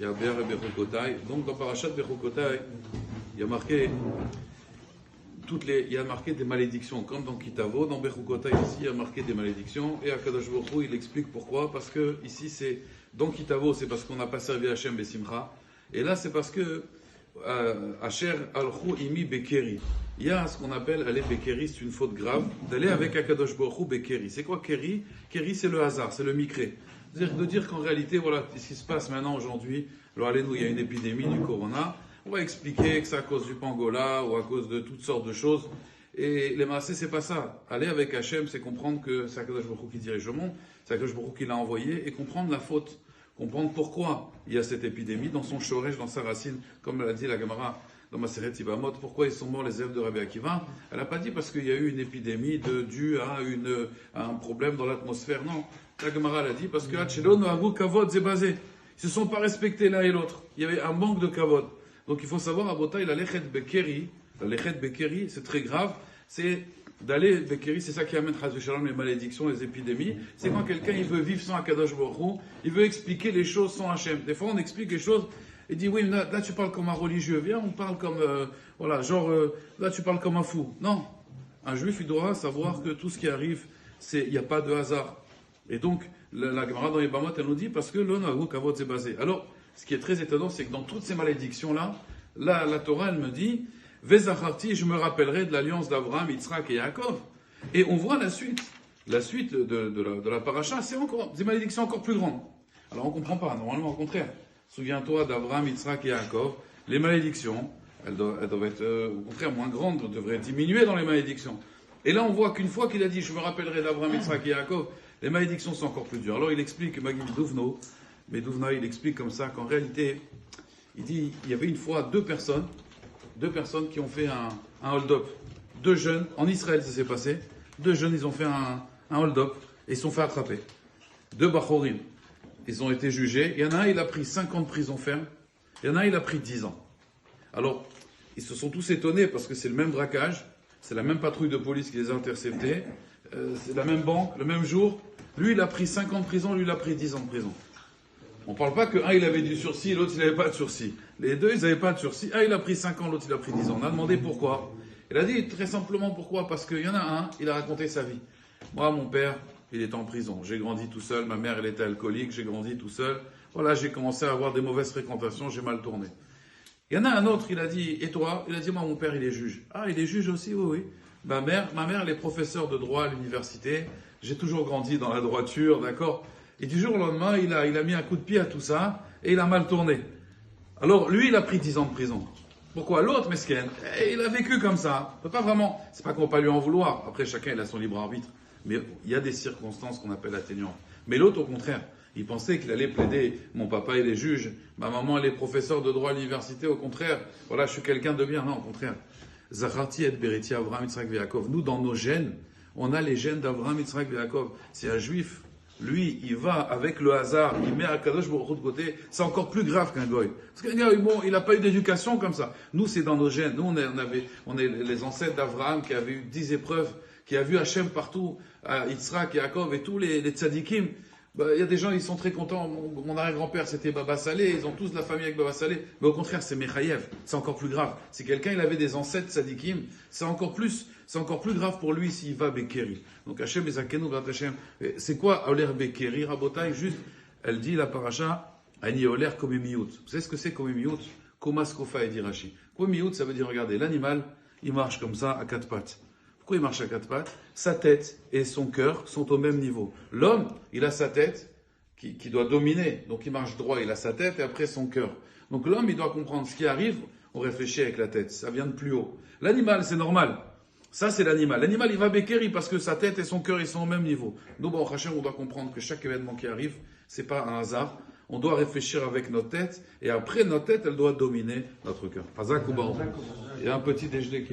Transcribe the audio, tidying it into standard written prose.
y a Ber et Bechukotai. Donc dans Parashat Bechukotai, il y a marqué il y a marqué des malédictions, comme dans Kitavo, dans Bechukotai aussi, il y a marqué des malédictions, et Akadosh Baruch Hu, il explique pourquoi, parce que ici c'est, dans Kitavo, c'est parce qu'on n'a pas servi Hachem Besimcha, et là c'est parce que Asher Alchu Imi Bekeri. Il y a ce qu'on appelle aller Bekeri, c'est une faute grave, d'aller avec Akadosh Baruch Hu Bekeri. C'est quoi Keri? Keri c'est le hasard, c'est le micré. C'est-à-dire de dire qu'en réalité, voilà ce qui se passe maintenant aujourd'hui, alors allez nous, il y a une épidémie du corona, on va expliquer que c'est à cause du pangola ou à cause de toutes sortes de choses. Et les massés, c'est pas ça. Aller avec Hachem, c'est comprendre que c'est Akadosh Baruch Hu qui dirige le monde, c'est Akadosh Baruch Hu qui l'a envoyé, et comprendre la faute. Comprendre pourquoi il y a cette épidémie dans son shoresh, dans sa racine, comme l'a dit la Gemara dans Maseret Yibamot. Pourquoi ils sont morts les élèves de Rabbi Akiva? Elle n'a pas dit parce qu'il y a eu une épidémie due à un problème dans l'atmosphère. Non, la Gemara l'a dit parce que Hachelon Avu Kavod Zebazé. Ils se sont pas respectés l'un et l'autre. Il y avait un manque de Kavod. Donc il faut savoir à Botaï, la Lechet Bekeri, c'est très grave. C'est d'aller Bekeri, c'est ça qui amène Chas v'Shalom les malédictions, les épidémies. C'est quand quelqu'un il veut vivre sans Akadosh Baruch Hu, il veut expliquer les choses sans Hachem. Des fois on explique les choses et dit oui, là tu parles comme un religieux, viens on parle comme là tu parles comme un fou. Non, un juif il doit savoir que tout ce qui arrive, il n'y a pas de hasard. Et donc la Gemara dans les Bamot elle nous dit parce que l'on kavod c'est basé. Alors ce qui est très étonnant, c'est que dans toutes ces malédictions-là, la Torah, elle me dit « Vezacharti, je me rappellerai de l'alliance d'Abraham, Yitzhak et Yaakov ». Et on voit la suite. La suite de la paracha, c'est encore des malédictions encore plus grandes. Alors on ne comprend pas, normalement au contraire. Souviens-toi d'Abraham, Yitzhak et Yaakov. Les malédictions, elles doivent être au contraire moins grandes, devraient diminuer dans les malédictions. Et là on voit qu'une fois qu'il a dit « Je me rappellerai d'Abraham, Yitzhak et Yaakov », les malédictions sont encore plus dures. Alors il explique, Magid Duvno, mais Douvna, il explique comme ça qu'en réalité, il dit, il y avait une fois deux personnes qui ont fait un hold-up. Deux jeunes, en Israël ça s'est passé, deux jeunes, ils ont fait un hold-up et ils se sont fait attraper. Deux Bachorim, ils ont été jugés. Il y en a un, il a pris 5 ans de prison ferme, il y en a un, il a pris 10 ans. Alors, ils se sont tous étonnés parce que c'est le même braquage, c'est la même patrouille de police qui les a interceptés, c'est la même banque, le même jour. Lui, il a pris 5 ans de prison, lui, il a pris 10 ans de prison. On ne parle pas qu'un il avait du sursis, l'autre il n'avait pas de sursis. Les deux ils n'avaient pas de sursis. Un il a pris 5 ans, l'autre il a pris 10 ans. On a demandé pourquoi. Il a dit très simplement pourquoi. Parce qu'il y en a un, il a raconté sa vie. Moi, mon père, il était en prison. J'ai grandi tout seul. Ma mère, elle était alcoolique. J'ai grandi tout seul. Voilà, j'ai commencé à avoir des mauvaises fréquentations. J'ai mal tourné. Il y en a un autre, il a dit, et toi? Il a dit, moi, mon père, il est juge. Ah, il est juge aussi? Oui, oui. Ma mère, elle est professeure de droit à l'université. J'ai toujours grandi dans la droiture, d'accord? Et du jour au lendemain, il a mis un coup de pied à tout ça, et il a mal tourné. Alors, lui, il a pris 10 ans de prison. Pourquoi? L'autre, mesquin, il a vécu comme ça. On peut pas vraiment, c'est pas qu'on va pas lui en vouloir. Après, chacun, il a son libre arbitre. Mais il y a des circonstances qu'on appelle atténuantes. Mais l'autre, au contraire, il pensait qu'il allait plaider. Mon papa, il est juge. Ma maman, elle est professeure de droit à l'université. Au contraire, voilà, je suis quelqu'un de bien. Non, au contraire. Zacharti et Beriti, Avraham, Yitzhak, Yaakov. Nous, dans nos gènes, on a les gènes d'Avraham, Yitzhak, Yaakov. C'est un juif. Lui, il va avec le hasard, il met Akadosh Baruch Hu de côté, c'est encore plus grave qu'un goy. Parce qu'un gars, bon, il n'a pas eu d'éducation comme ça. Nous, c'est dans nos gènes. Nous, on est les ancêtres d'Avraham qui avaient eu 10 épreuves, qui a vu Hachem partout, Yitzhak, Yaakov et tous les tzadikim. Il y a des gens, ils sont très contents. Mon arrière-grand-père, c'était Baba Salé. Ils ont tous de la famille avec Baba Salé. Mais au contraire, c'est Mechayev. C'est encore plus grave. Si quelqu'un, il avait des ancêtres tzadikim, c'est encore plus grave pour lui s'il va Bekeri. Donc, Hachem Ezakenu Bat Hachem. C'est quoi, Oler Bekeri, Rabotai? Juste, elle dit, la paracha, Ani Oler Komemiyut. Vous savez ce que c'est Komemiyut? Komaskofa et Dirachi. Komemiyut, ça veut dire, regardez, l'animal, il marche comme ça, à 4 pattes. Pourquoi il marche à 4 pattes? Sa tête et son cœur sont au même niveau. L'homme, il a sa tête qui doit dominer. Donc il marche droit, il a sa tête et après son cœur. Donc l'homme, il doit comprendre ce qui arrive, on réfléchit avec la tête. Ça vient de plus haut. L'animal, c'est normal. Ça, c'est l'animal. L'animal, il va béquérir parce que sa tête et son cœur, ils sont au même niveau. Nous, bon, Hachem, on doit comprendre que chaque événement qui arrive, c'est pas un hasard. On doit réfléchir avec notre tête et après, notre tête, elle doit dominer notre cœur. Hazak ou Baruch. Il y a un petit déjeuner qui